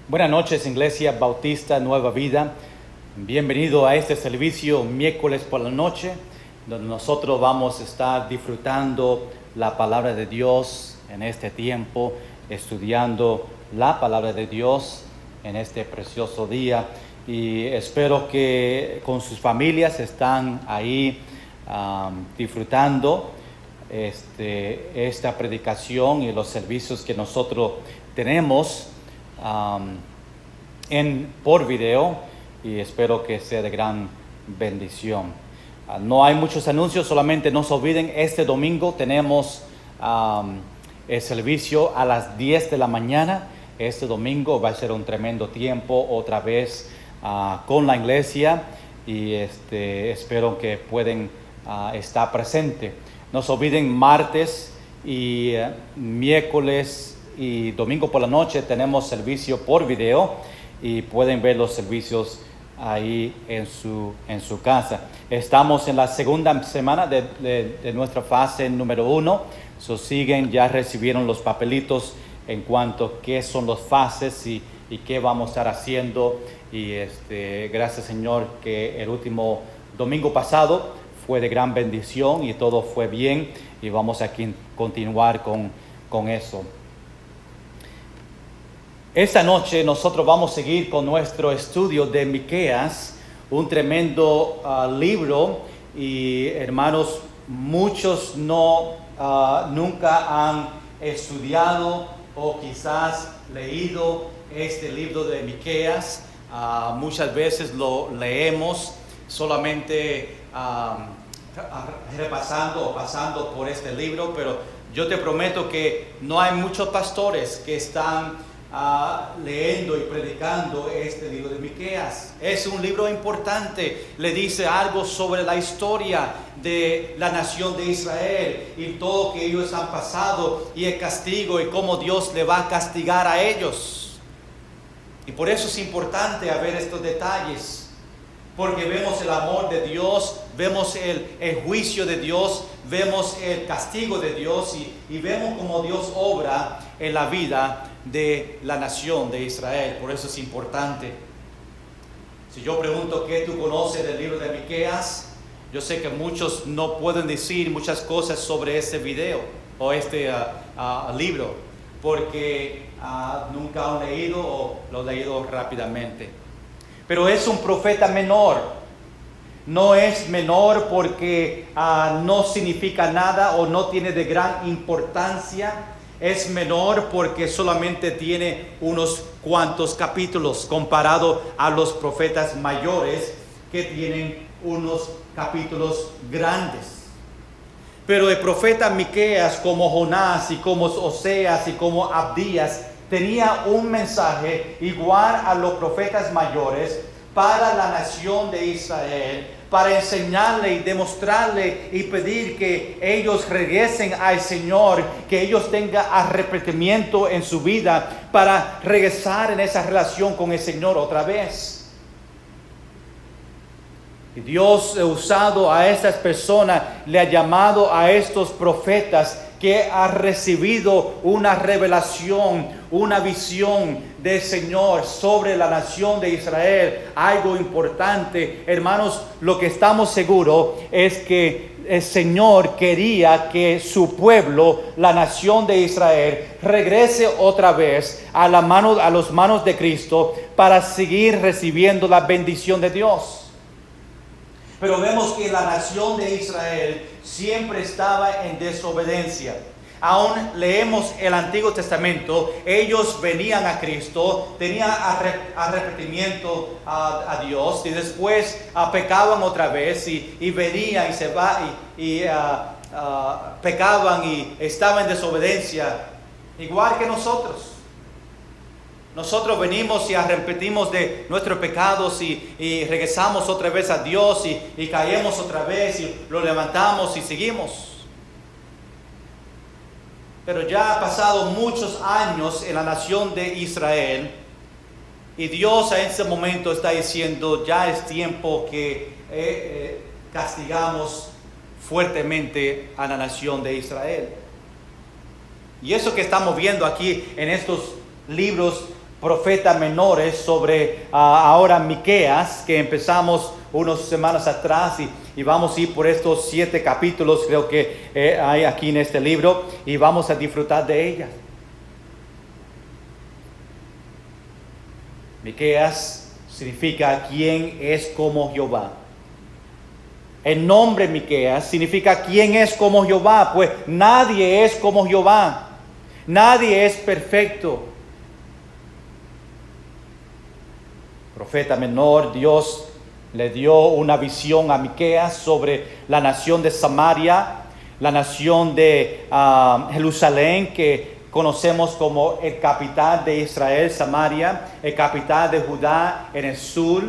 Buenas noches, Iglesia Bautista Nueva Vida. Bienvenido a este servicio miércoles por la noche, donde nosotros vamos a estar disfrutando la palabra de Dios en este tiempo, estudiando la palabra de Dios en este precioso día. Y espero que con sus familias están ahí disfrutando esta predicación y los servicios que nosotros tenemos por video, y espero que sea de gran bendición. No hay muchos anuncios, solamente no se olviden, este domingo tenemos el servicio a las 10 de la mañana. Este domingo va a ser un tremendo tiempo otra vez con la iglesia, y espero que puedan estar presentes. No se olviden, martes y miércoles y domingo por la noche tenemos servicio por video, y pueden ver los servicios ahí en su casa. Estamos en la segunda semana de nuestra fase número 1. Ya recibieron los papelitos en cuanto a qué son las fases y qué vamos a estar haciendo. Y gracias, Señor, que el último domingo pasado fue de gran bendición y todo fue bien, y vamos a continuar con eso. Esta noche nosotros vamos a seguir con nuestro estudio de Miqueas, un tremendo libro, y hermanos, muchos nunca han estudiado o quizás leído este libro de Miqueas. Muchas veces lo leemos solamente repasando o pasando por este libro, pero yo te prometo que no hay muchos pastores que están leyendo y predicando este libro de Miqueas. Es un libro importante, le dice algo sobre la historia de la nación de Israel y todo que ellos han pasado, y el castigo y cómo Dios le va a castigar a ellos. Y por eso es importante ver estos detalles, porque vemos el amor de Dios, vemos el juicio de Dios, vemos el castigo de Dios, y vemos cómo Dios obra en la vida de la nación de Israel. Por eso es importante. Si yo pregunto qué tú conoces del libro de Miqueas, yo sé que muchos no pueden decir muchas cosas sobre este video o este libro, porque nunca han leído o lo han leído rápidamente. Pero es un profeta menor. No es menor porque no significa nada o no tiene de gran importancia. Es menor porque solamente tiene unos cuantos capítulos comparado a los profetas mayores, que tienen unos capítulos grandes. Pero el profeta Miqueas, como Jonás y como Oseas y como Abdías, tenía un mensaje igual a los profetas mayores para la nación de Israel, para enseñarle y demostrarle y pedir que ellos regresen al Señor, que ellos tengan arrepentimiento en su vida para regresar en esa relación con el Señor otra vez. Y Dios ha usado a estas personas, le ha llamado a estos profetas que ha recibido una revelación, una visión del Señor sobre la nación de Israel. Algo importante, hermanos, lo que estamos seguros es que el Señor quería que su pueblo, la nación de Israel, regrese otra vez a las manos de Cristo para seguir recibiendo la bendición de Dios. Pero vemos que la nación de Israel siempre estaba en desobediencia. Aún leemos el Antiguo Testamento, ellos venían a Cristo, tenían arrepentimiento a Dios, y después pecaban otra vez y venían y pecaban y estaban en desobediencia, igual que nosotros. Nosotros venimos y arrepentimos de nuestros pecados y regresamos otra vez a Dios y caemos otra vez y lo levantamos y seguimos. Pero ya ha pasado muchos años en la nación de Israel, y Dios en ese momento está diciendo, ya es tiempo que castigamos fuertemente a la nación de Israel. Y eso que estamos viendo aquí en estos libros profetas menores sobre ahora Miqueas, que empezamos unas semanas atrás y vamos a ir por estos 7 capítulos, creo que hay aquí en este libro, y vamos a disfrutar de ellas. Miqueas significa quién es como Jehová. El nombre Miqueas significa quién es como Jehová, pues nadie es como Jehová. Nadie es perfecto. Profeta menor, Dios le dio una visión a Miqueas sobre la nación de Samaria, la nación de Jerusalén, que conocemos como el capital de Israel, Samaria, el capital de Judá en el sur,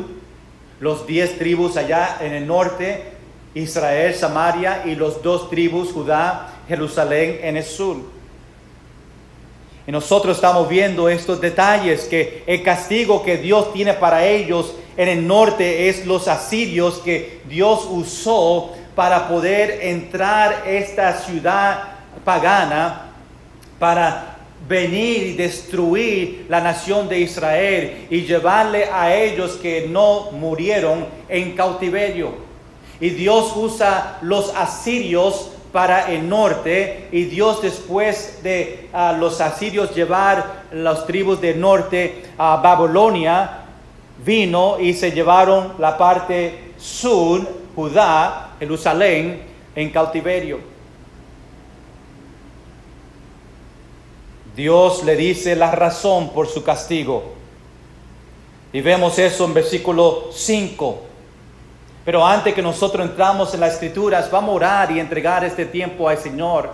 los 10 tribus allá en el norte, Israel, Samaria, y los 2 tribus, Judá, Jerusalén en el sur. Y nosotros estamos viendo estos detalles, que el castigo que Dios tiene para ellos en el norte es los asirios que Dios usó para poder entrar a esta ciudad pagana, para venir y destruir la nación de Israel y llevarle a ellos que no murieron en cautiverio. Y Dios usa los asirios para el norte, y Dios, después de los asirios llevar las tribus del norte a Babilonia, vino y se llevaron la parte sur, Judá, Jerusalén, en cautiverio. Dios le dice la razón por su castigo, y vemos eso en versículo 5. Pero antes que nosotros entramos en las Escrituras, vamos a orar y entregar este tiempo al Señor.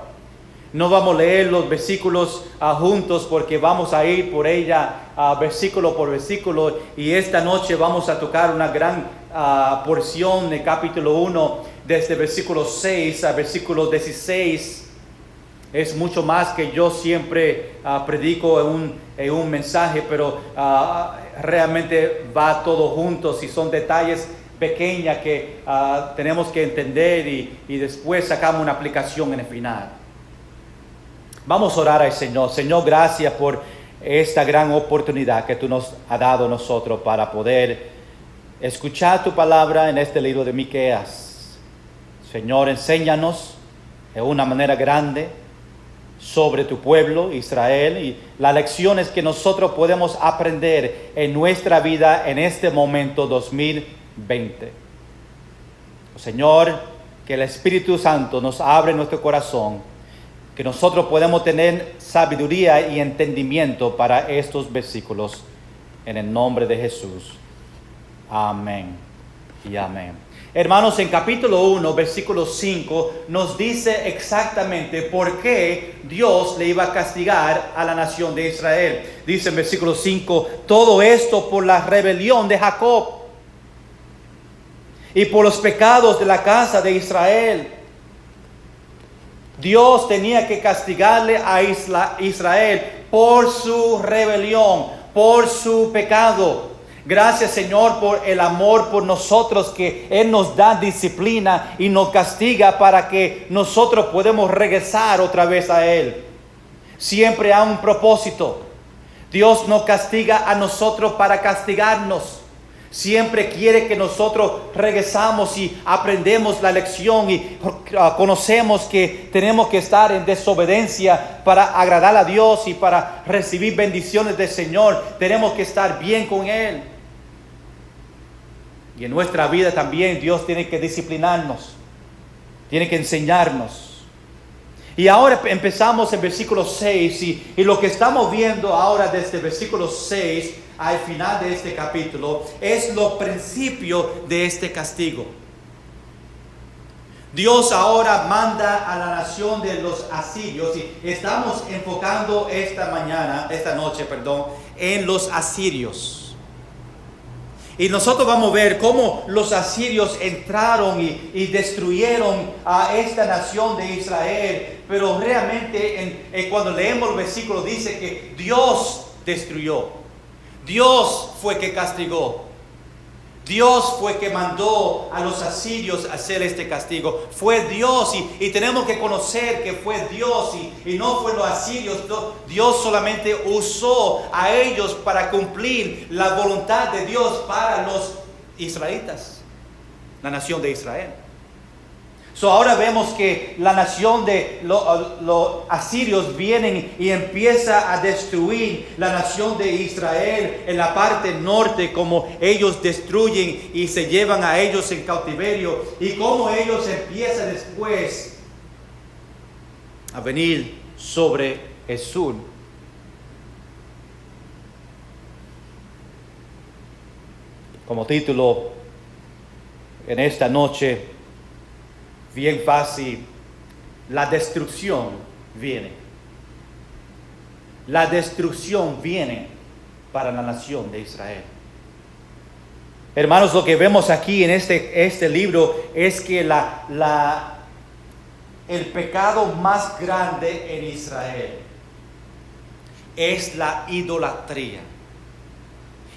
No vamos a leer los versículos juntos, porque vamos a ir por ella versículo por versículo. Y esta noche vamos a tocar una gran porción del capítulo 1, desde versículo 6 a versículo 16. Es mucho más que yo siempre predico en un mensaje, pero realmente va todo junto. Si son detalles pequeñas que tenemos que entender, y después sacamos una aplicación en el final. Vamos a orar al Señor. Señor, gracias por esta gran oportunidad que tú nos has dado a nosotros para poder escuchar tu palabra en este libro de Miqueas. Señor, enséñanos de una manera grande sobre tu pueblo Israel y las lecciones que nosotros podemos aprender en nuestra vida en este momento 2020. Señor, que el Espíritu Santo nos abre nuestro corazón, que nosotros podemos tener sabiduría y entendimiento para estos versículos, en el nombre de Jesús. Amén y amén. Hermanos, en capítulo 1, versículo 5, nos dice exactamente por qué Dios le iba a castigar a la nación de Israel. Dice en versículo 5, todo esto por la rebelión de Jacob y por los pecados de la casa de Israel. Dios tenía que castigarle a Israel por su rebelión, por su pecado. Gracias, Señor, por el amor por nosotros, que Él nos da disciplina y nos castiga para que nosotros podamos regresar otra vez a Él. Siempre hay un propósito. Dios no castiga a nosotros para castigarnos. Siempre quiere que nosotros regresamos y aprendemos la lección y conocemos que tenemos que estar en desobediencia para agradar a Dios y para recibir bendiciones del Señor. Tenemos que estar bien con Él. Y en nuestra vida también Dios tiene que disciplinarnos, tiene que enseñarnos. Y ahora empezamos en versículo 6 y lo que estamos viendo ahora desde versículo 6 al final de este capítulo es lo principio de este castigo. Dios ahora manda a la nación de los asirios, y estamos enfocando esta noche, en los asirios. Y nosotros vamos a ver cómo los asirios entraron y destruyeron a esta nación de Israel. Pero realmente cuando leemos el versículo dice que Dios destruyó. Dios fue que castigó. Dios fue que mandó a los asirios a hacer este castigo. Fue Dios y tenemos que conocer que fue Dios y no fue los asirios. Dios solamente usó a ellos para cumplir la voluntad de Dios para los israelitas, la nación de Israel. Ahora vemos que la nación de los asirios vienen y empieza a destruir la nación de Israel en la parte norte, como ellos destruyen y se llevan a ellos en cautiverio, y como ellos empiezan después a venir sobre el sur. Como título en esta noche, bien fácil, la destrucción viene. La destrucción viene para la nación de Israel. Hermanos, lo que vemos aquí en este libro es que el pecado más grande en Israel es la idolatría.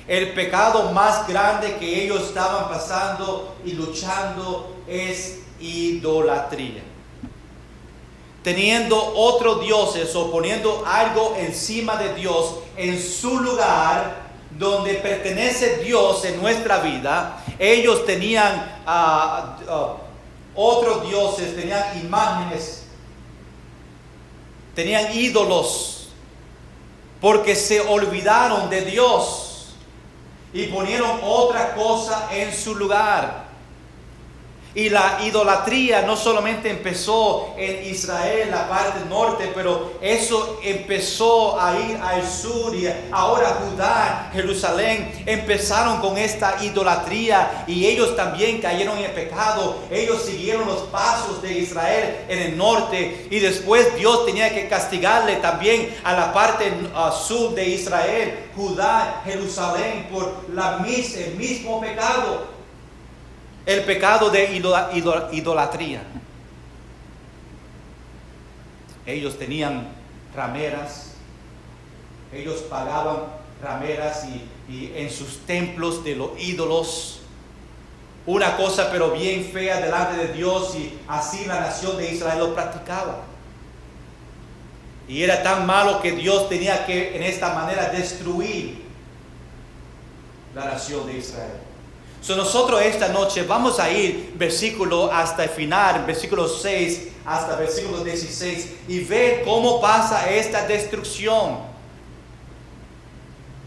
El pecado más grande que ellos estaban pasando y luchando es idolatría. Teniendo otros dioses o poniendo algo encima de Dios en su lugar donde pertenece Dios en nuestra vida. Ellos tenían otros dioses, tenían imágenes, tenían ídolos, porque se olvidaron de Dios y ponieron otra cosa en su lugar. Y la idolatría no solamente empezó en Israel, la parte norte, pero eso empezó a ir al sur, y ahora Judá, Jerusalén, empezaron con esta idolatría y ellos también cayeron en el pecado. Ellos siguieron los pasos de Israel en el norte, y después Dios tenía que castigarle también a la parte sur de Israel, Judá, Jerusalén, por el mismo pecado. El pecado de idolatría. Ellos tenían rameras, ellos pagaban rameras y en sus templos de los ídolos. Una cosa pero bien fea delante de Dios, y así la nación de Israel lo practicaba. Y era tan malo que Dios tenía que en esta manera destruir la nación de Israel. Nosotros esta noche vamos a ir versículo hasta el final, versículo 6 hasta versículo 16, y ver cómo pasa esta destrucción.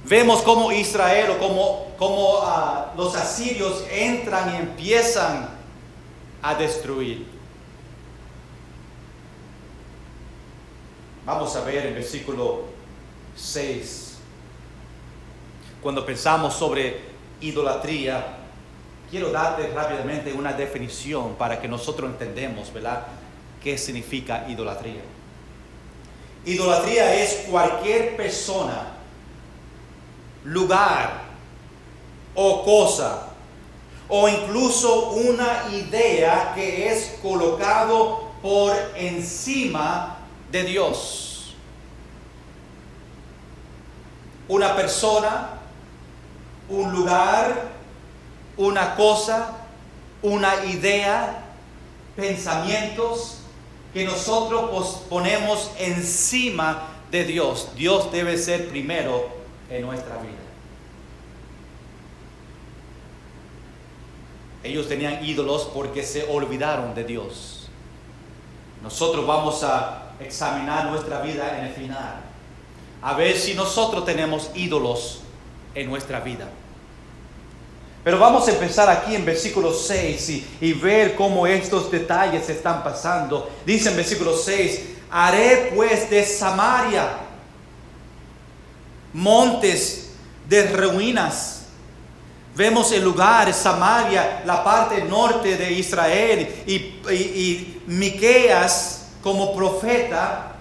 Vemos cómo Israel o cómo los asirios entran y empiezan a destruir. Vamos a ver el versículo 6. Cuando pensamos sobre idolatría, quiero darte rápidamente una definición para que nosotros entendamos, ¿verdad?, qué significa idolatría. Idolatría es cualquier persona, lugar o cosa, o incluso una idea que es colocado por encima de Dios. Una persona, un lugar, una cosa, una idea, pensamientos que nosotros ponemos encima de Dios. Dios debe ser primero en nuestra vida. Ellos tenían ídolos porque se olvidaron de Dios. Nosotros vamos a examinar nuestra vida en el final, a ver si nosotros tenemos ídolos en nuestra vida. Pero vamos a empezar aquí en versículo 6 y ver cómo estos detalles están pasando. Dice en versículo 6: haré pues de Samaria montes de ruinas. Vemos el lugar, Samaria, la parte norte de Israel, y Miqueas como profeta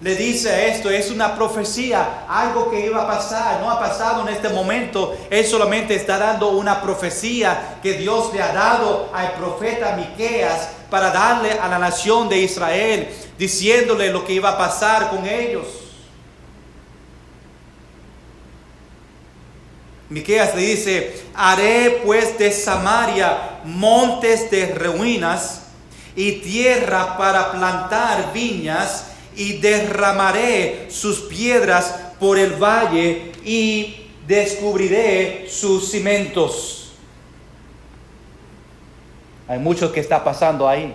le dice esto. Es una profecía, algo que iba a pasar, no ha pasado en este momento. Él solamente está dando una profecía que Dios le ha dado al profeta Miqueas para darle a la nación de Israel, diciéndole lo que iba a pasar con ellos. Miqueas le dice: haré pues de Samaria montes de ruinas y tierra para plantar viñas, y derramaré sus piedras por el valle y descubriré sus cimientos. Hay mucho que está pasando ahí.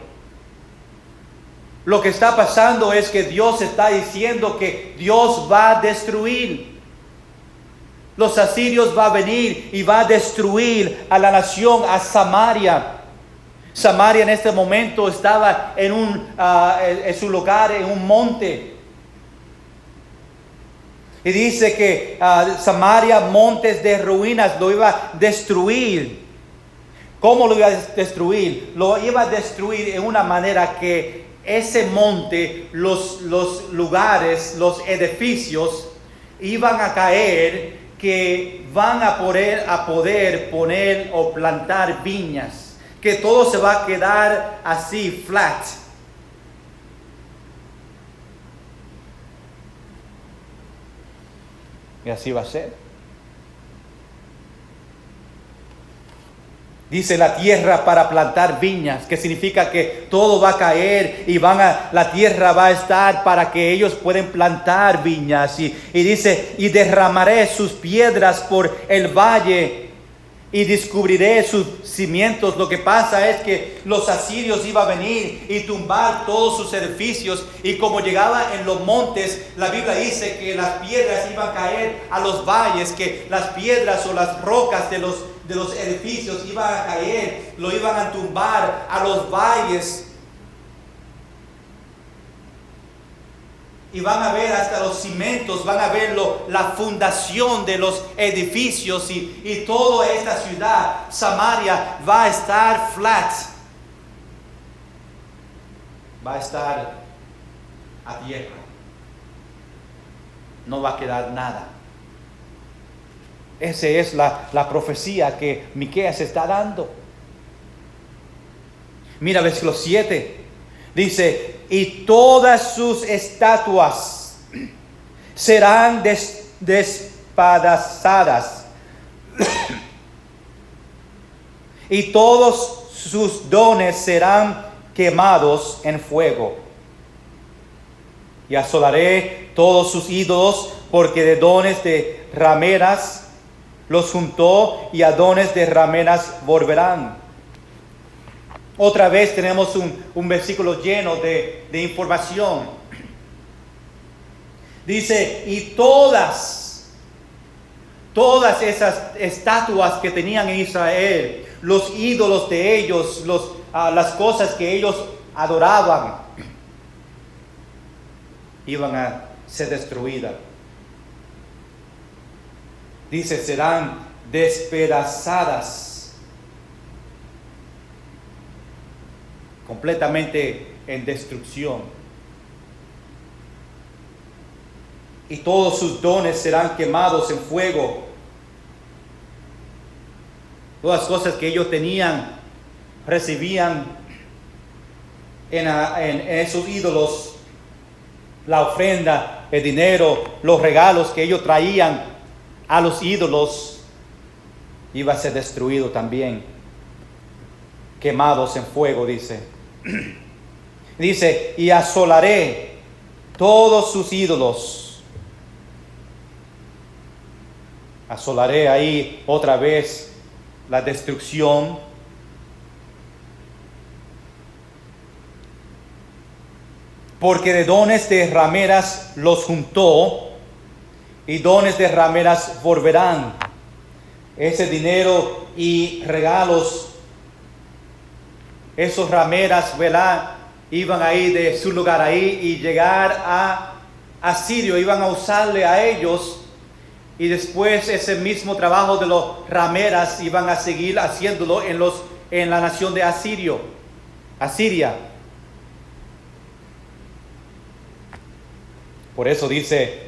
Lo que está pasando es que Dios está diciendo que Dios va a destruir. Los asirios va a venir y va a destruir a la nación, a Samaria. Samaria en este momento estaba en su lugar, en un monte. Y dice que Samaria, montes de ruinas, lo iba a destruir. ¿Cómo lo iba a destruir? Lo iba a destruir en una manera que ese monte, los lugares, los edificios iban a caer, que van a poder poner o plantar viñas, que todo se va a quedar así, flat. Y así va a ser. Dice la tierra para plantar viñas, que significa que todo va a caer y la tierra va a estar para que ellos puedan plantar viñas. Y dice: y derramaré sus piedras por el valle y descubriré sus cimientos. Lo que pasa es que los asirios iban a venir y tumbar todos sus edificios, y como llegaba en los montes, la Biblia dice que las piedras iban a caer a los valles, que las piedras o las rocas de los edificios iban a caer, lo iban a tumbar a los valles. Y van a ver hasta los cimientos, van a ver la fundación de los edificios, y toda esta ciudad, Samaria, va a estar flat. Va a estar a tierra. No va a quedar nada. Esa es la profecía que Miqueas está dando. Mira versículo 7. Dice: y todas sus estatuas serán despedazadas, y todos sus dones serán quemados en fuego. Y asolaré todos sus ídolos, porque de dones de rameras los juntó, y a dones de rameras volverán. Otra vez tenemos un versículo lleno de información. Dice: y todas esas estatuas que tenían en Israel, los ídolos de ellos, las cosas que ellos adoraban, iban a ser destruidas. Dice: serán despedazadas. Completamente en destrucción. Y todos sus dones serán quemados en fuego. Todas las cosas que ellos tenían, recibían en esos ídolos, la ofrenda, el dinero, los regalos que ellos traían a los ídolos, iba a ser destruido también, quemados en fuego, dice. Dice: y asolaré todos sus ídolos. Asolaré ahí otra vez la destrucción. Porque de dones de rameras los juntó, y dones de rameras volverán. Ese dinero y regalos, esos rameras, ¿verdad?, iban ahí de su lugar ahí y llegar a Asirio, iban a usarle a ellos, y después ese mismo trabajo de los rameras iban a seguir haciéndolo en la nación de Asiria. Por eso dice: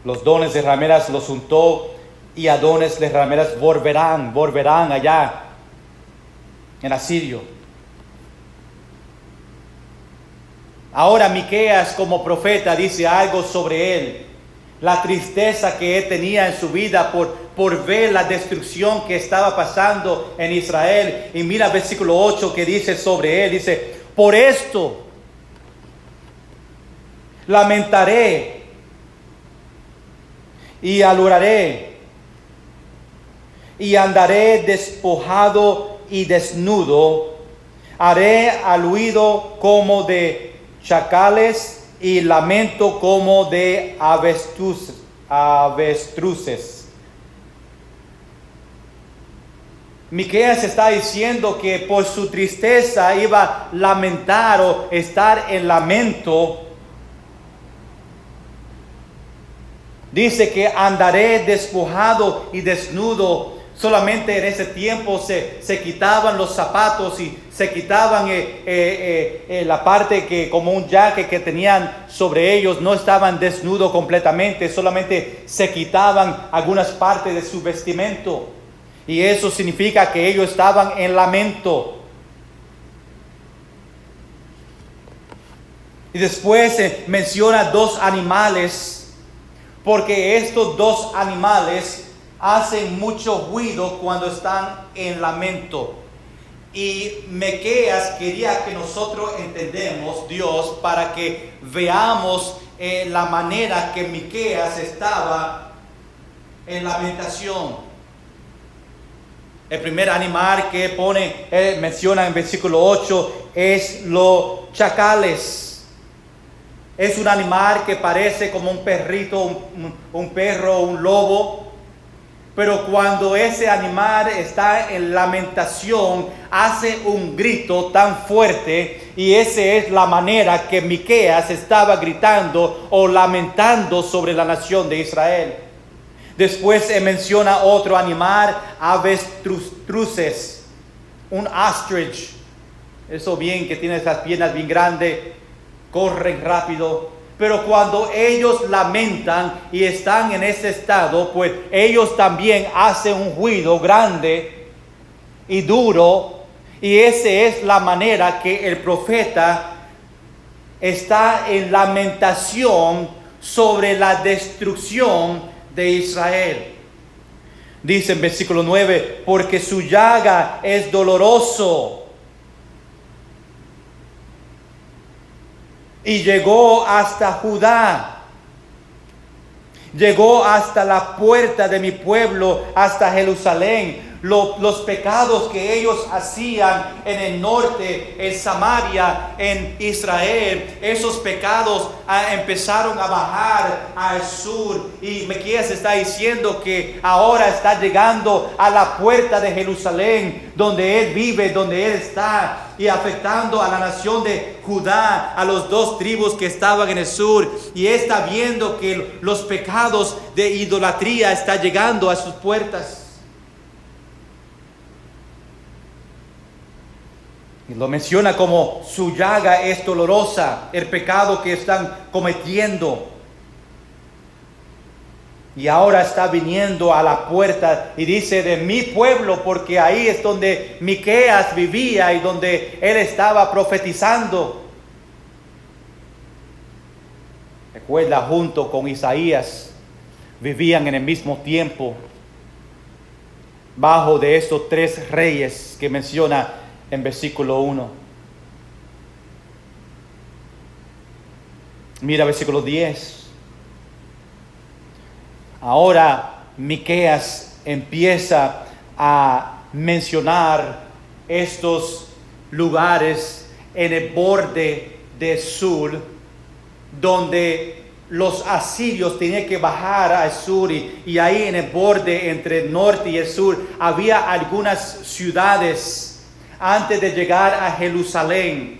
los dones de rameras los juntó, y a dones de rameras volverán allá en Asirio. Ahora Miqueas, como profeta, dice algo sobre él. La tristeza que él tenía en su vida por ver la destrucción que estaba pasando en Israel. Y mira versículo 8 que dice sobre él, dice, por esto lamentaré y aluraré y andaré despojado y desnudo, haré aullido como de chacales y lamento como de avestruces. Miqueas está diciendo que por su tristeza iba a lamentar o estar en lamento. Dice que andaré despojado y desnudo. Solamente en ese tiempo se quitaban los zapatos y se quitaban la parte que como un jaque que tenían sobre ellos. No estaban desnudos completamente, solamente se quitaban algunas partes de su vestimento. Y eso significa que ellos estaban en lamento. Y después menciona dos animales, porque estos dos animales hacen mucho ruido cuando están en lamento. Y Miqueas quería que nosotros entendamos Dios para que veamos la manera que Miqueas estaba en lamentación. El primer animal que menciona en versículo 8 es los chacales. Es un animal que parece como un perrito, un perro, un lobo. Pero cuando ese animal está en lamentación, hace un grito tan fuerte, y esa es la manera que Miqueas estaba gritando o lamentando sobre la nación de Israel. Después se menciona otro animal, avestruces, un ostrich. Eso bien que tiene esas piernas bien grandes, corren rápido. Pero cuando ellos lamentan y están en ese estado, pues ellos también hacen un ruido grande y duro. Y esa es la manera que el profeta está en lamentación sobre la destrucción de Israel. Dice en versículo 9, porque su llaga es doloroso y llegó hasta Judá, llegó hasta la puerta de mi pueblo, hasta Jerusalén. Los pecados que ellos hacían en el norte, en Samaria, en Israel, esos pecados empezaron a bajar al sur. Y Miqueas está diciendo que ahora está llegando a la puerta de Jerusalén, donde él vive, donde él está, y afectando a la nación de Judá, a los dos tribus que estaban en el sur. Y está viendo que los pecados de idolatría están llegando a sus puertas. Y lo menciona como su llaga es dolorosa, el pecado que están cometiendo. Y ahora está viniendo a la puerta y dice de mi pueblo, porque ahí es donde Miqueas vivía y donde él estaba profetizando. Recuerda, junto con Isaías, vivían en el mismo tiempo, bajo de estos tres reyes que menciona en versículo 1. Mira versículo 10. Ahora Miqueas empieza a mencionar estos lugares en el borde del sur, donde los asirios tenían que bajar al sur, y ahí en el borde entre el norte y el sur había algunas ciudades antes de llegar a Jerusalén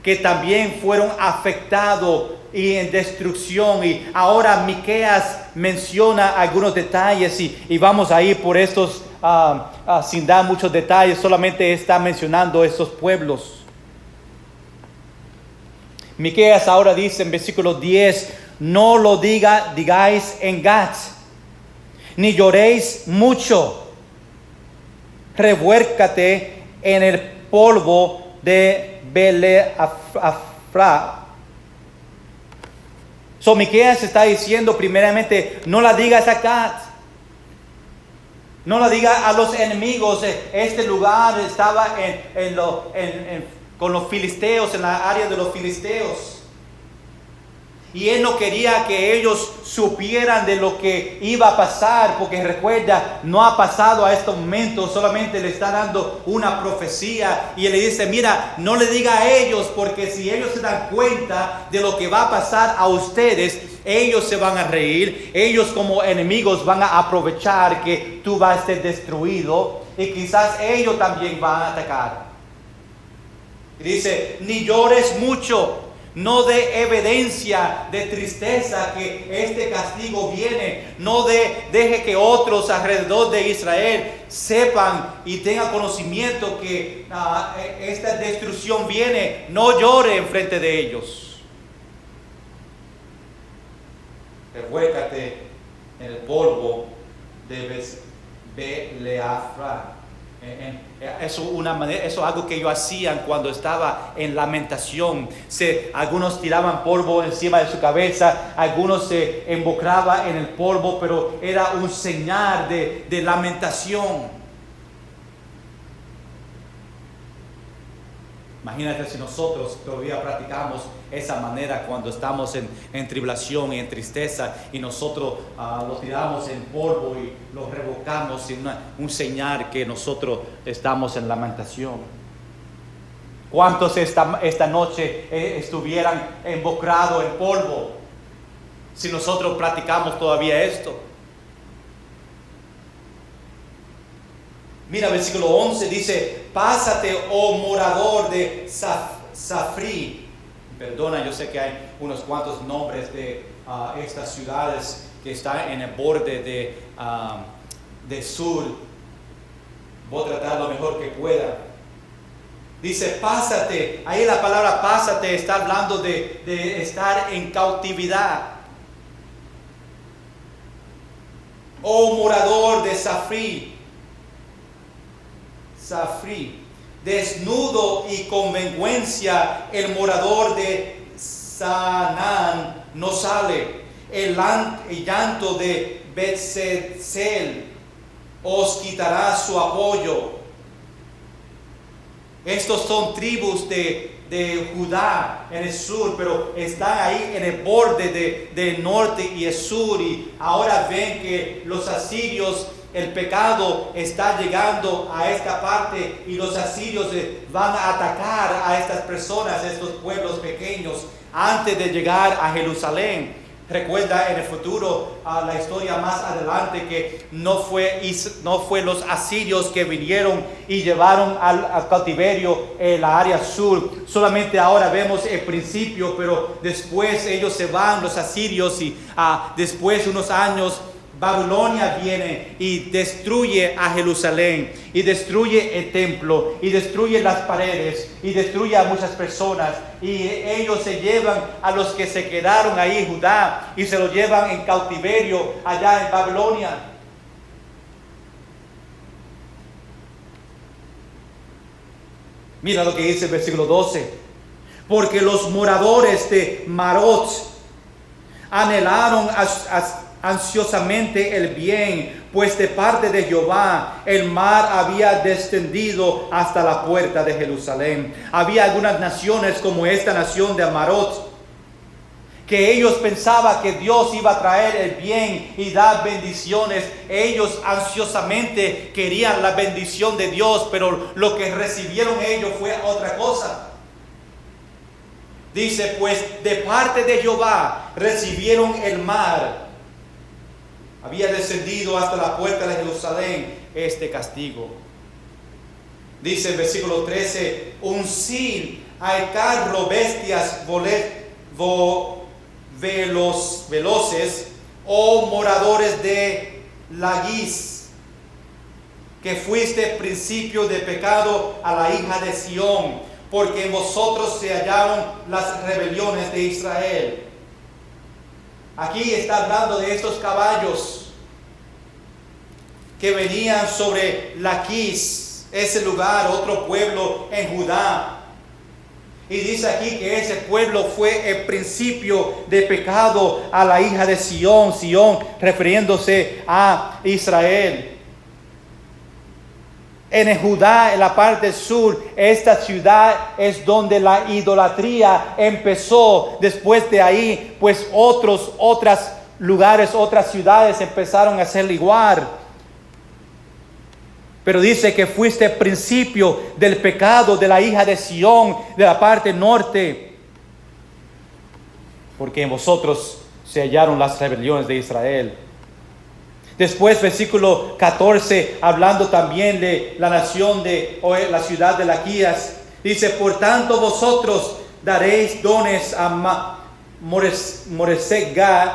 que también fueron afectados y en destrucción. Y ahora Miqueas menciona algunos detalles y vamos a ir por estos sin dar muchos detalles, solamente está mencionando estos pueblos. Miqueas ahora dice en versículo 10, no lo digáis en Gat, ni lloréis mucho, revuélcate en el polvo de Bele-Afra. Miqueas está diciendo primeramente, no la digas a Gat. No le diga a los enemigos, este lugar estaba con los filisteos, en la área de los filisteos. Y él no quería que ellos supieran de lo que iba a pasar, porque recuerda, no ha pasado a estos momentos, solamente le está dando una profecía. Y él le dice, mira, no le diga a ellos, porque si ellos se dan cuenta de lo que va a pasar a ustedes, ellos se van a reír, ellos como enemigos van a aprovechar que tú vas a ser destruido, y quizás ellos también van a atacar. Y dice, ni llores mucho. No dé evidencia de tristeza que este castigo viene. No deje que otros alrededor de Israel sepan y tengan conocimiento que esta destrucción viene. No llore en frente de ellos. Revuélcate en el polvo de Beleafra. Eso es algo que ellos hacían cuando estaba en lamentación. Algunos tiraban polvo encima de su cabeza, algunos se embocraban en el polvo, pero era un señal de lamentación. Imagínate si nosotros todavía practicamos esa manera cuando estamos en tribulación y en tristeza, y nosotros lo tiramos en polvo y lo revocamos en un señal que nosotros estamos en lamentación. ¿Cuántos esta noche estuvieran embocrados en polvo si nosotros practicamos todavía esto? Mira, versículo 11 dice, pásate, oh morador de Safri. Perdona, yo sé que hay unos cuantos nombres de estas ciudades que están en el borde de sur. Voy a tratar lo mejor que pueda. Dice, pásate. Ahí la palabra pásate está hablando de estar en cautividad. Oh morador de Safri, desnudo y con vergüenza el morador de Sanán no sale. El llanto de Betzetzel os quitará su apoyo. Estos son tribus de Judá en el sur, pero están ahí en el borde del norte y el sur, y ahora ven que los asirios, el pecado está llegando a esta parte, y los asirios van a atacar a estas personas, a estos pueblos pequeños, antes de llegar a Jerusalén. Recuerda en el futuro, la historia más adelante, que no fue los asirios que vinieron y llevaron al cautiverio la área sur. Solamente ahora vemos el principio, pero después ellos se van, los asirios, y después de unos años Babilonia viene y destruye a Jerusalén, y destruye el templo, y destruye las paredes, y destruye a muchas personas, y ellos se llevan a los que se quedaron ahí en Judá, y se los llevan en cautiverio allá en Babilonia. Mira lo que dice el versículo 12. Porque los moradores de Marot anhelaron ansiosamente el bien, pues de parte de Jehová el mar había descendido hasta la puerta de Jerusalén. Había algunas naciones, como esta nación de Marot, que ellos pensaban que Dios iba a traer el bien y dar bendiciones. Ellos ansiosamente querían la bendición de Dios, pero lo que recibieron ellos fue otra cosa. Dice, pues de parte de Jehová recibieron el mar. Había descendido hasta la puerta de Jerusalén este castigo. Dice el versículo 13, uncid al carro bestias veloces, oh moradores de Lagis, que fuiste principio de pecado a la hija de Sión, porque en vosotros se hallaron las rebeliones de Israel. Aquí está hablando de estos caballos que venían sobre Laquis, ese lugar, otro pueblo en Judá. Y dice aquí que ese pueblo fue el principio de pecado a la hija de Sión, refiriéndose a Israel. En Judá, en la parte sur, esta ciudad es donde la idolatría empezó. Después de ahí, pues otros lugares, otras ciudades empezaron a hacer igual. Pero dice que fuiste principio del pecado de la hija de Sión, de la parte norte, porque en vosotros se hallaron las rebeliones de Israel. Después, versículo 14, hablando también de la nación o la ciudad de Laquías, dice: por tanto vosotros daréis dones a Moresek Gad,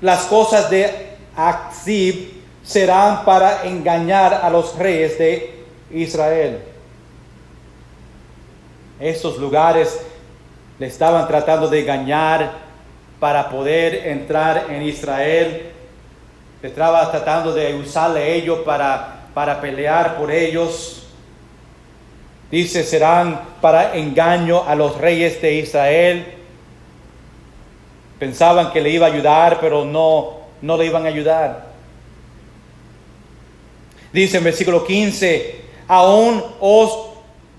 las cosas de Akzib serán para engañar a los reyes de Israel. Estos lugares le estaban tratando de engañar para poder entrar en Israel. Estaba tratando de usarle ellos para pelear por ellos. Dice, serán para engaño a los reyes de Israel. Pensaban que le iba a ayudar, pero no le iban a ayudar. Dice en versículo 15: aún os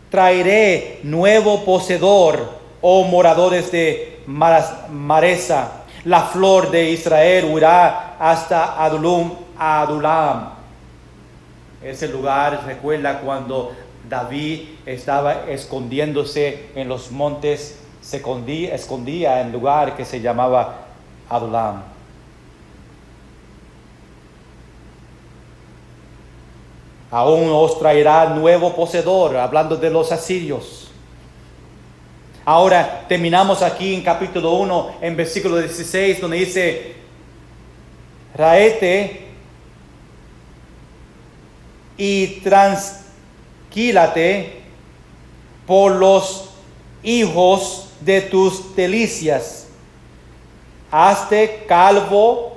traeré nuevo poseedor, oh moradores de Maresa. La flor de Israel huirá hasta Adulam. Ese lugar, recuerda cuando David estaba escondiéndose en los montes, se escondía en un lugar que se llamaba Adulam. Aún os traerá nuevo poseedor, hablando de los asirios. Ahora terminamos aquí en capítulo 1, en versículo 16, donde dice: Raete y tranquílate por los hijos de tus delicias. Hazte calvo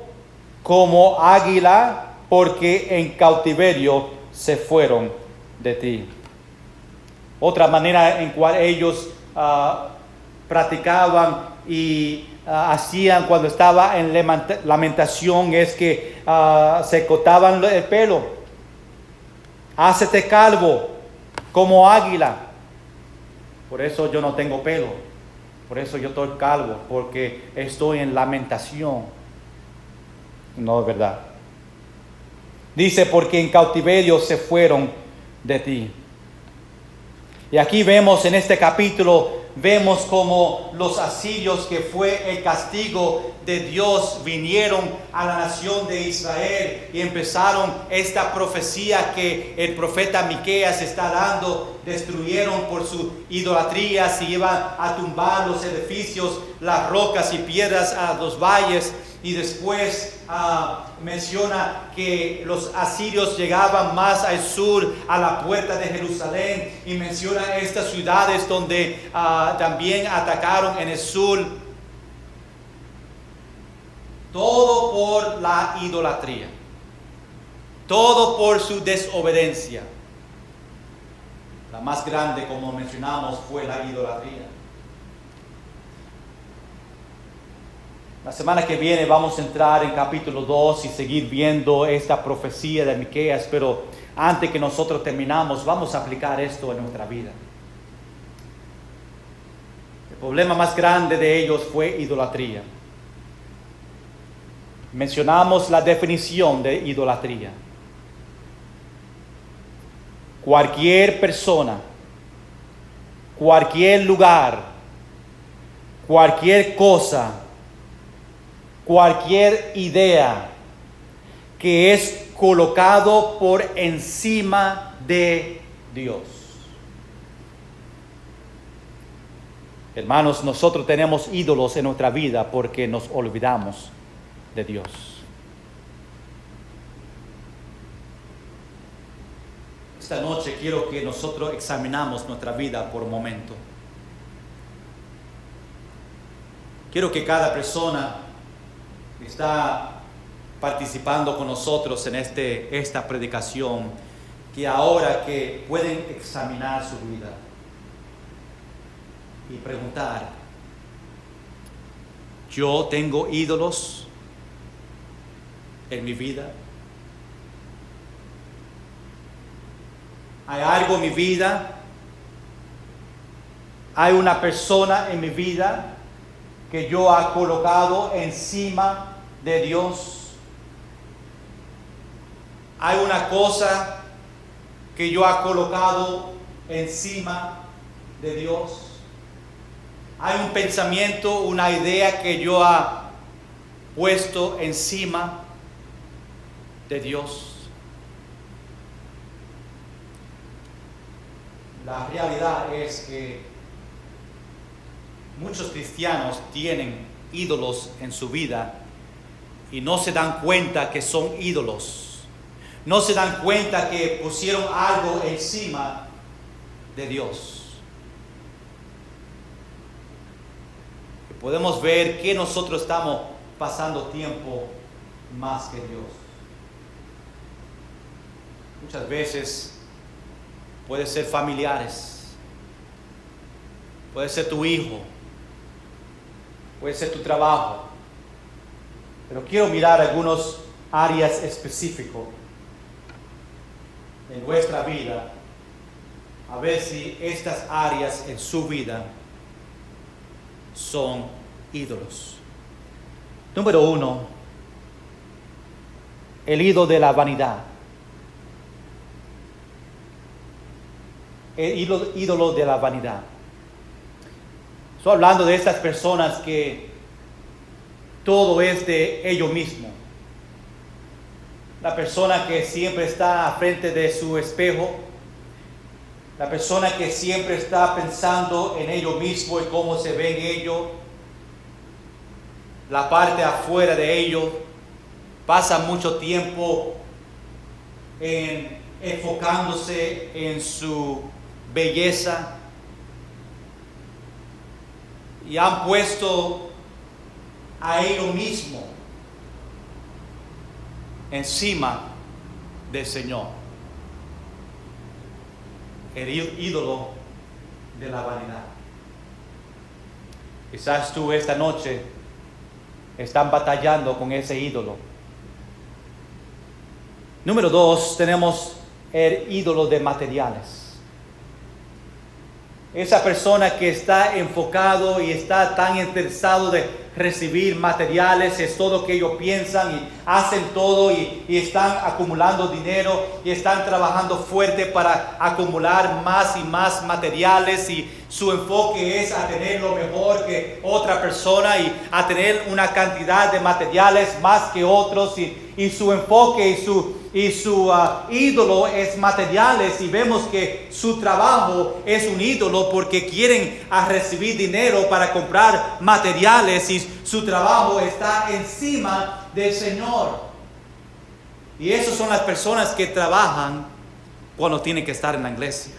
como águila, porque en cautiverio se fueron de ti. Otra manera en cual ellos practicaban y hacían cuando estaba en lamentación es que se cortaban el pelo. Hácete calvo como águila. Por eso yo no tengo pelo. Por eso yo estoy calvo, porque estoy en lamentación. No es verdad. Dice, porque en cautiverio se fueron de ti. Y aquí vemos en este capítulo, vemos como los asirios, que fue el castigo de Dios, vinieron a la nación de Israel y empezaron esta profecía que el profeta Miqueas está dando. Destruyeron por su idolatría, se iban a tumbar los edificios, las rocas y piedras a los valles. Y después menciona que los asirios llegaban más al sur, a la puerta de Jerusalén, y menciona estas ciudades donde también atacaron en el sur. Todo por la idolatría, todo por su desobediencia. La más grande, como mencionamos, fue la idolatría. La semana que viene vamos a entrar en capítulo 2 y seguir viendo esta profecía de Miqueas, pero antes que nosotros terminamos, vamos a aplicar esto en nuestra vida. El problema más grande de ellos fue idolatría. Mencionamos la definición de idolatría. Cualquier persona, cualquier lugar, cualquier cosa, cualquier idea que es colocado por encima de Dios. Hermanos, nosotros tenemos ídolos en nuestra vida porque nos olvidamos de Dios. Esta noche quiero que nosotros examinamos nuestra vida por un momento. Quiero que cada persona que está participando con nosotros en esta predicación, que ahora que pueden examinar su vida y preguntar: ¿yo tengo ídolos en mi vida? hay algo en mi vida, hay una persona en mi vida que yo he colocado encima de Dios. Hay una cosa que yo he colocado encima de Dios. Hay un pensamiento, una idea que yo he puesto encima de Dios. La realidad es que muchos cristianos tienen ídolos en su vida y no se dan cuenta que son ídolos. No se dan cuenta que pusieron algo encima de Dios. Y podemos ver que nosotros estamos pasando tiempo más que Dios. Muchas veces puede ser familiares, puede ser tu hijo, puede ser tu trabajo. Pero quiero mirar algunas áreas específicas en nuestra vida, a ver si estas áreas en su vida son ídolos. Número 1, el ídolo de la vanidad. El ídolo de la vanidad. Estoy hablando de estas personas que todo es de ellos mismos. La persona que siempre está a frente de su espejo. La persona que siempre está pensando en ellos mismos y cómo se ven ellos. La parte afuera de ellos. Pasa mucho tiempo enfocándose en su belleza. Y han puesto a ellos mismos encima del Señor. El ídolo de la vanidad. Quizás tú esta noche están batallando con ese ídolo. Número 2, tenemos el ídolo de materiales. Esa persona que está enfocado y está tan interesado de recibir materiales, es todo lo que ellos piensan y hacen todo y están acumulando dinero y están trabajando fuerte para acumular más y más materiales, y su enfoque es a tener lo mejor que otra persona y a tener una cantidad de materiales más que otros, y su enfoque y su ídolo es materiales, y vemos que su trabajo es un ídolo porque quieren recibir dinero para comprar materiales, y su trabajo está encima del Señor. Y esas son las personas que trabajan cuando tienen que estar en la iglesia.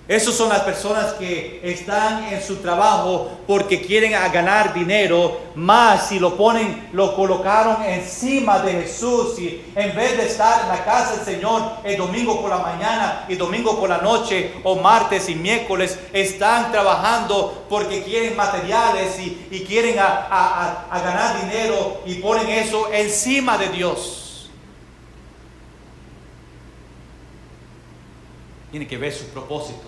Esas son las personas que están en su trabajo porque quieren ganar dinero, más si lo colocaron encima de Jesús, y en vez de estar en la casa del Señor el domingo por la mañana y domingo por la noche, o martes y miércoles, están trabajando porque quieren materiales y quieren a ganar dinero, y ponen eso encima de Dios. Tiene que ver su propósito.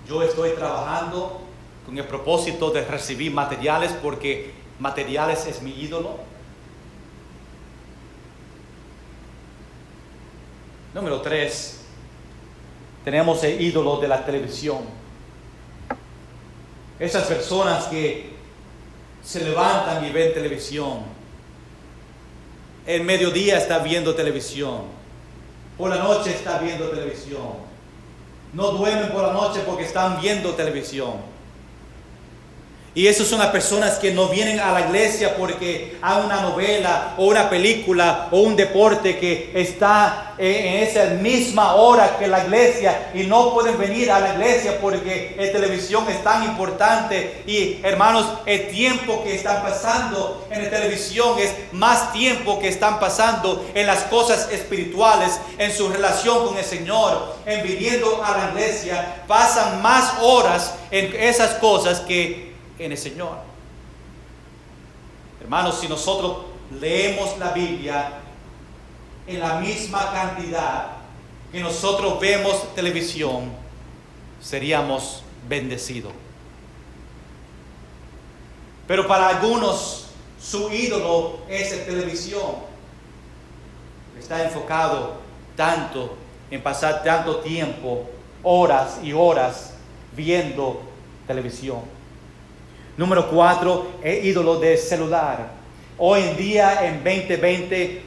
Yo estoy trabajando con el propósito de recibir materiales porque materiales es mi ídolo. Número 3, tenemos el ídolo de la televisión. Esas personas que se levantan y ven televisión. El mediodía está viendo televisión. Por la noche está viendo televisión. No duermen por la noche porque están viendo televisión. Y esas son las personas que no vienen a la iglesia porque hay una novela o una película o un deporte que está en esa misma hora que la iglesia, y no pueden venir a la iglesia porque la televisión es tan importante. Y hermanos, el tiempo que están pasando en la televisión es más tiempo que están pasando en las cosas espirituales, en su relación con el Señor, en viviendo a la iglesia. Pasan más horas en esas cosas que en el Señor. Hermanos, si nosotros leemos la Biblia en la misma cantidad que nosotros vemos televisión, seríamos bendecidos. Pero para algunos, su ídolo es la televisión. Está enfocado tanto en pasar tanto tiempo, horas y horas, viendo televisión. Número 4, el ídolo del celular. Hoy en día, en 2020,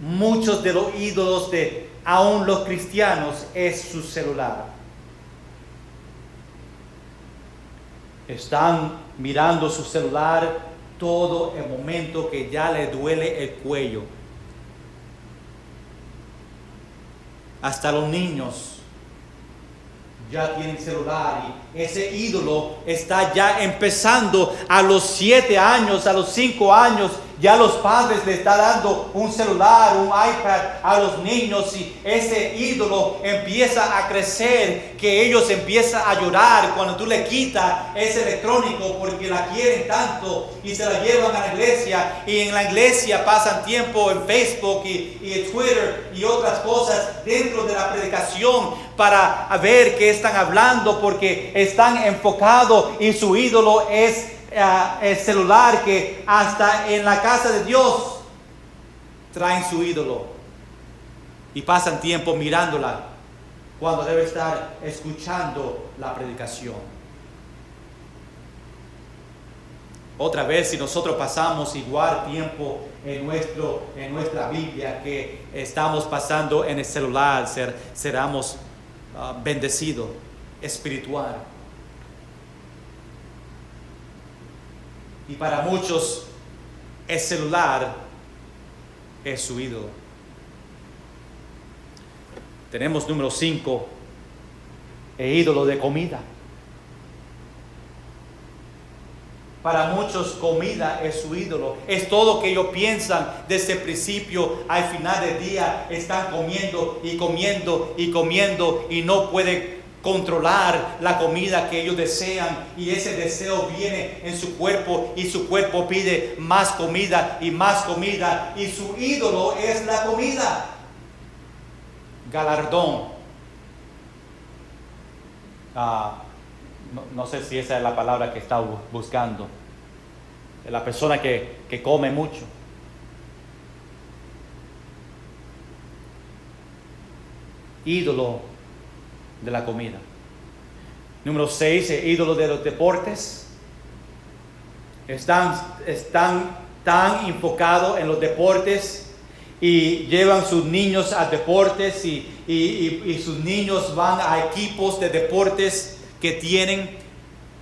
muchos de los ídolos de aún los cristianos es su celular. Están mirando su celular todo el momento que ya le duele el cuello. Hasta los niños ya tienen celular y ese ídolo está ya empezando a los 7 años, a los 5 años. Ya los padres le están dando un celular, un iPad a los niños y ese ídolo empieza a crecer, que ellos empiezan a llorar cuando tú le quitas ese electrónico porque la quieren tanto y se la llevan a la iglesia y en la iglesia pasan tiempo en Facebook y en Twitter y otras cosas dentro de la predicación para ver qué están hablando porque están enfocados y su ídolo es el celular, que hasta en la casa de Dios traen su ídolo y pasan tiempo mirándola cuando debe estar escuchando la predicación. Otra vez, si nosotros pasamos igual tiempo en nuestra Biblia que estamos pasando en el celular, seremos bendecidos espiritual. Y para muchos, el celular es su ídolo. Tenemos número 5, el ídolo de comida. Para muchos, comida es su ídolo. Es todo que ellos piensan desde el principio al final del día. Están comiendo y comiendo y comiendo y no pueden controlar la comida que ellos desean y ese deseo viene en su cuerpo y su cuerpo pide más comida y más comida y su ídolo es la comida. Galardón. No sé si esa es la palabra que está buscando. La persona que come mucho. Ídolo de la comida. Número 6, el ídolo de los deportes. Están tan enfocados en los deportes y llevan sus niños a deportes y sus niños van a equipos de deportes que tienen.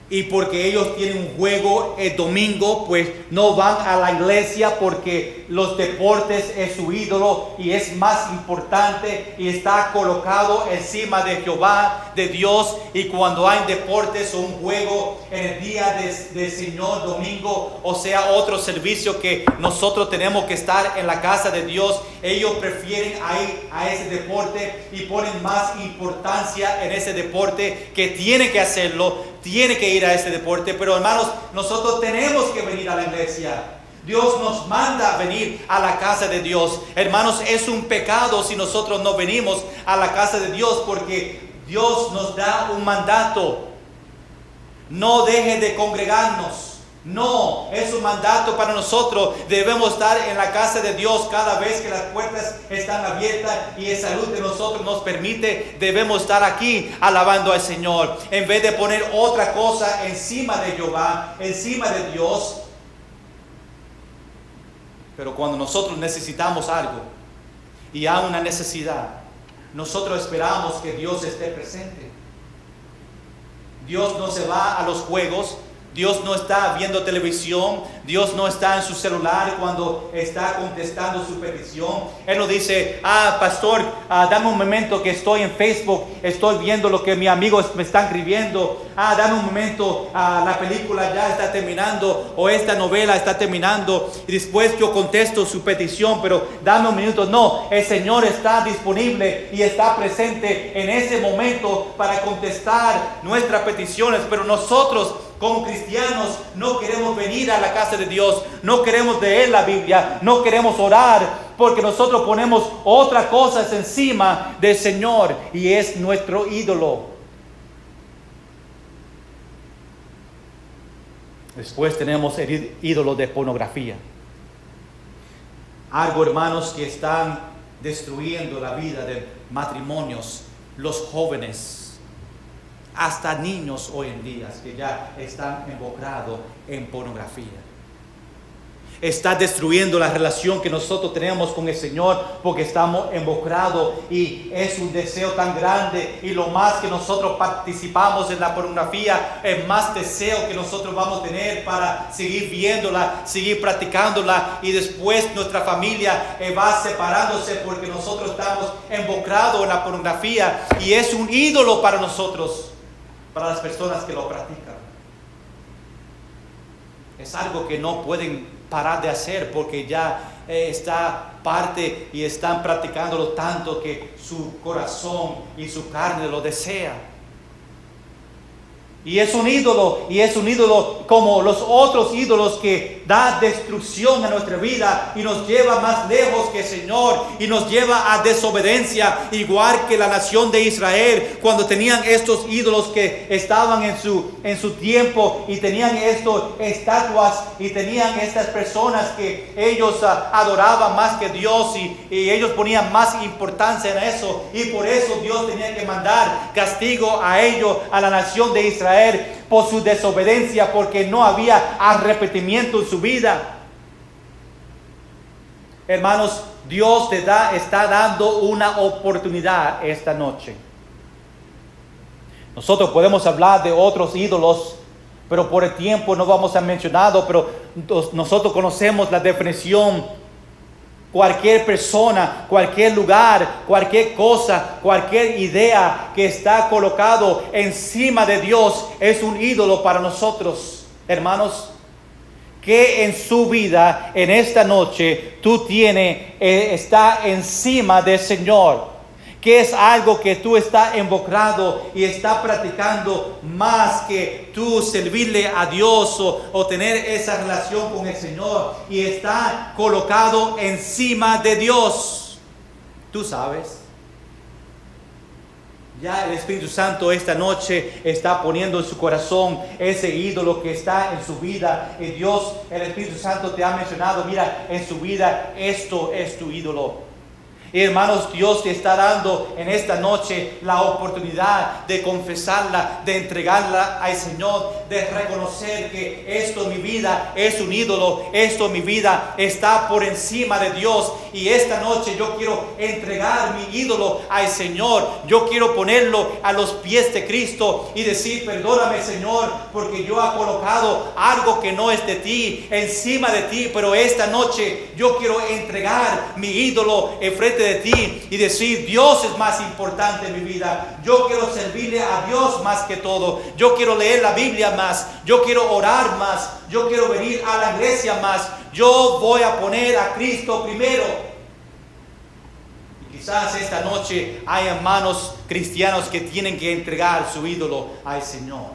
Y porque ellos tienen un juego el domingo, pues no van a la iglesia porque los deportes es su ídolo y es más importante y está colocado encima de Jehová, de Dios. Y cuando hay deportes o un juego en el día del Señor, domingo, o sea otro servicio que nosotros tenemos que estar en la casa de Dios, ellos prefieren ir a ese deporte y ponen más importancia en ese deporte, que tiene que hacerlo. Tiene que ir a ese deporte, pero hermanos, nosotros tenemos que venir a la iglesia. Dios nos manda a venir a la casa de Dios. Hermanos, es un pecado si nosotros no venimos a la casa de Dios, porque Dios nos da un mandato. No deje de congregarnos. No, es un mandato para nosotros. Debemos estar en la casa de Dios cada vez que las puertas están abiertas y el salud de nosotros nos permite. Debemos estar aquí alabando al Señor en vez de poner otra cosa encima de Jehová, encima de Dios. Pero cuando nosotros necesitamos algo y hay una necesidad, nosotros esperamos que Dios esté presente. Dios no se va a los juegos. Dios no está viendo televisión, Dios no está en su celular cuando está contestando su petición. Él no dice, pastor, dame un momento que estoy en Facebook, estoy viendo lo que mis amigos me están escribiendo. Dame un momento, la película ya está terminando o esta novela está terminando y después yo contesto su petición, pero dame un minuto. No, el Señor está disponible y está presente en ese momento para contestar nuestras peticiones, pero nosotros como cristianos no queremos venir a la casa de Dios, no queremos leer la Biblia, no queremos orar, porque nosotros ponemos otras cosas encima del Señor y es nuestro ídolo. Después tenemos el ídolo de pornografía. Algo, hermanos, que están destruyendo la vida de matrimonios, los jóvenes, hasta niños hoy en día que ya están involucrados en pornografía. Está destruyendo la relación que nosotros tenemos con el Señor porque estamos involucrados y es un deseo tan grande, y lo más que nosotros participamos en la pornografía, el más deseo que nosotros vamos a tener para seguir viéndola, seguir practicándola, y después nuestra familia va separándose porque nosotros estamos involucrados en la pornografía y es un ídolo para nosotros, para las personas que lo practican. Es algo que no pueden parar de hacer porque ya está parte y están practicándolo tanto que su corazón y su carne lo desea. Y es un ídolo como los otros ídolos que da destrucción a nuestra vida y nos lleva más lejos que el Señor y nos lleva a desobediencia, igual que la nación de Israel cuando tenían estos ídolos que estaban en su tiempo y tenían estas estatuas y tenían estas personas que ellos adoraban más que Dios y ellos ponían más importancia en eso, y por eso Dios tenía que mandar castigo a ellos, a la nación de Israel, por su desobediencia, porque no había arrepentimiento en su vida. Hermanos, Dios está dando una oportunidad esta noche. Nosotros podemos hablar de otros ídolos, pero por el tiempo no vamos a mencionarlo, pero nosotros conocemos la definición. Cualquier persona, cualquier lugar, cualquier cosa, cualquier idea que está colocado encima de Dios es un ídolo para nosotros. Hermanos, que en su vida, en esta noche, está encima del Señor. Que es algo que tú estás invocando y estás practicando más que tú servirle a Dios o tener esa relación con el Señor, y está colocado encima de Dios. Tú sabes. Ya el Espíritu Santo esta noche está poniendo en su corazón ese ídolo que está en su vida. Y Dios, el Espíritu Santo te ha mencionado, mira, en su vida esto es tu ídolo. Y hermanos, Dios te está dando en esta noche la oportunidad de confesarla, de entregarla al Señor, de reconocer que esto en mi vida es un ídolo, esto en mi vida está por encima de Dios. Y esta noche yo quiero entregar mi ídolo al Señor. Yo quiero ponerlo a los pies de Cristo y decir: perdóname, Señor, porque yo he colocado algo que no es de ti encima de ti. Pero esta noche yo quiero entregar mi ídolo enfrente de ti y decir: Dios es más importante en mi vida. Yo quiero servirle a Dios más que todo. Yo quiero leer la Biblia más. Yo quiero orar más. Yo quiero venir a la iglesia más. Yo voy a poner a Cristo primero. Y quizás esta noche hay hermanos cristianos que tienen que entregar su ídolo al Señor.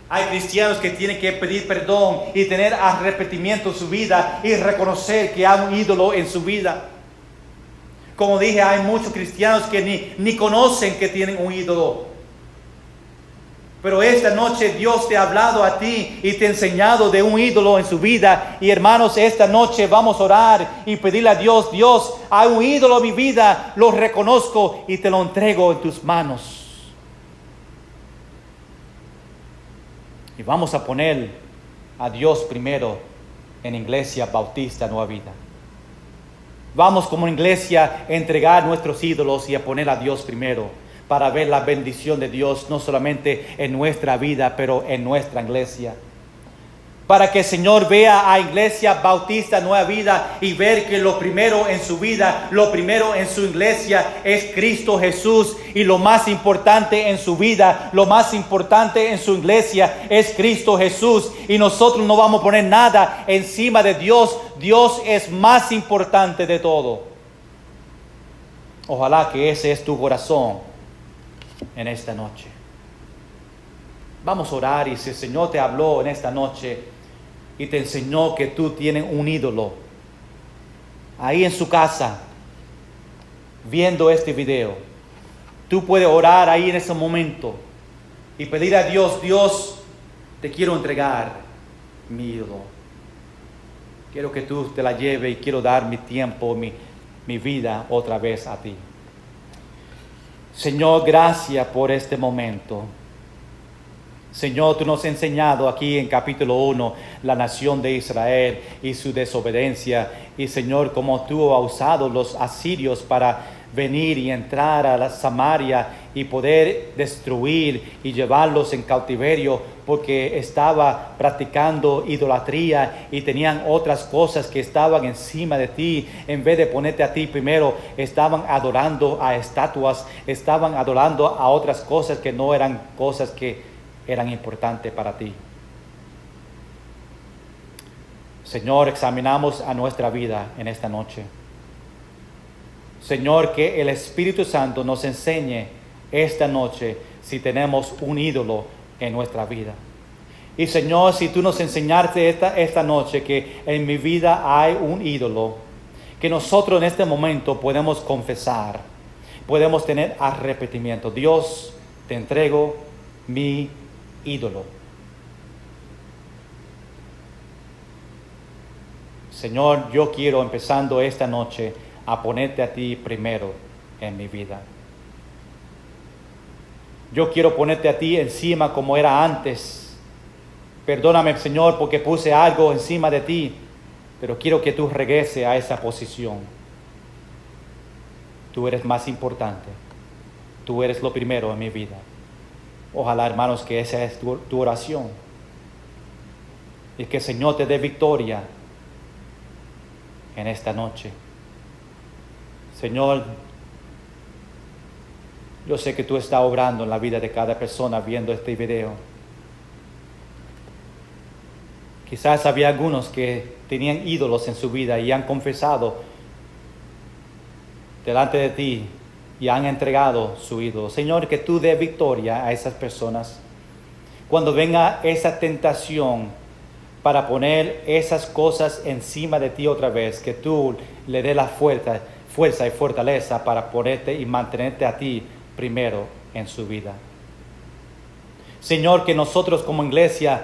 Hay cristianos que tienen que pedir perdón y tener arrepentimiento en su vida y reconocer que hay un ídolo en su vida. Como dije, hay muchos cristianos que ni conocen que tienen un ídolo. Pero esta noche Dios te ha hablado a ti y te ha enseñado de un ídolo en su vida. Y hermanos, esta noche vamos a orar y pedirle a Dios: Dios, hay un ídolo en mi vida, lo reconozco y te lo entrego en tus manos. Y vamos a poner a Dios primero en Iglesia Bautista Nueva Vida. Vamos como iglesia a entregar nuestros ídolos y a poner a Dios primero para ver la bendición de Dios no solamente en nuestra vida, pero en nuestra iglesia. Para que el Señor vea a Iglesia Bautista Nueva Vida y ver que lo primero en su vida, lo primero en su iglesia es Cristo Jesús, y lo más importante en su vida, lo más importante en su iglesia es Cristo Jesús, y nosotros no vamos a poner nada encima de Dios. Dios es más importante de todo. Ojalá que ese es tu corazón en esta noche. Vamos a orar, y si el Señor te habló en esta noche y te enseñó que tú tienes un ídolo ahí en su casa, viendo este video, tú puedes orar ahí en ese momento y pedir a Dios: Dios, te quiero entregar mi ídolo. Quiero que tú te la lleves y quiero dar mi tiempo, mi vida otra vez a ti. Señor, gracias por este momento. Señor, tú nos has enseñado aquí en capítulo 1 la nación de Israel y su desobediencia. Y Señor, como tú has usado los asirios para venir y entrar a la Samaria y poder destruir y llevarlos en cautiverio porque estaba practicando idolatría y tenían otras cosas que estaban encima de ti. En vez de ponerte a ti primero, estaban adorando a estatuas, estaban adorando a otras cosas que no eran cosas que eran importantes para ti. Señor, examinamos a nuestra vida en esta noche. Señor, que el Espíritu Santo nos enseñe esta noche si tenemos un ídolo en nuestra vida. Y Señor, si tú nos enseñaste esta noche que en mi vida hay un ídolo, que nosotros en este momento podemos confesar, podemos tener arrepentimiento. Dios, te entrego mi ídolo. Señor, yo quiero, empezando esta noche, a ponerte a ti primero en mi vida. Yo quiero ponerte a ti encima como era antes. Perdóname, Señor, porque puse algo encima de ti, pero quiero que tú regreses a esa posición. Tú eres más importante. Tú eres lo primero en mi vida. Ojalá, hermanos, que esa es tu oración. Y que el Señor te dé victoria en esta noche. Señor, yo sé que tú estás obrando en la vida de cada persona viendo este video. Quizás había algunos que tenían ídolos en su vida y han confesado delante de ti y han entregado su ídolo. Señor, que tú dé victoria a esas personas. Cuando venga esa tentación para poner esas cosas encima de ti otra vez, que tú le dé la fuerza y fortaleza para ponerte y mantenerte a ti primero en su vida. Señor, que nosotros como Iglesia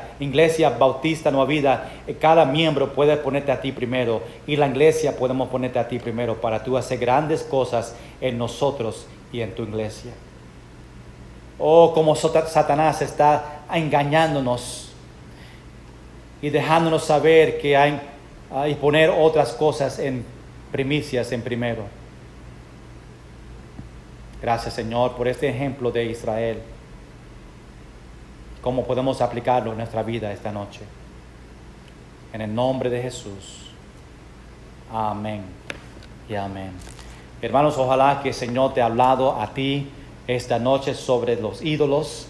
Bautista Nueva Vida, cada miembro puede ponerte a ti primero, y la iglesia podemos ponerte a ti primero para tú hacer grandes cosas en nosotros y en tu iglesia. Oh, como Satanás está engañándonos y dejándonos saber que hay y poner otras cosas en primicias en primero. Gracias, Señor, por este ejemplo de Israel. ¿Cómo podemos aplicarlo en nuestra vida esta noche? En el nombre de Jesús. Amén y amén. Hermanos, ojalá que el Señor te ha hablado a ti esta noche sobre los ídolos,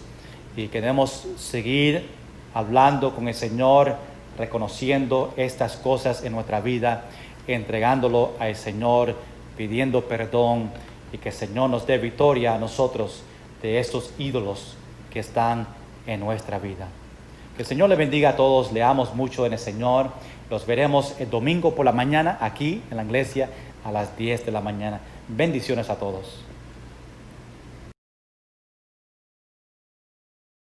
y queremos seguir hablando con el Señor, reconociendo estas cosas en nuestra vida, entregándolo al Señor, pidiendo perdón, y que el Señor nos dé victoria a nosotros de estos ídolos que están en nuestra vida. Que el Señor le bendiga a todos, leamos mucho en el Señor. Los veremos el domingo por la mañana aquí en la iglesia a las 10 de la mañana. Bendiciones a todos.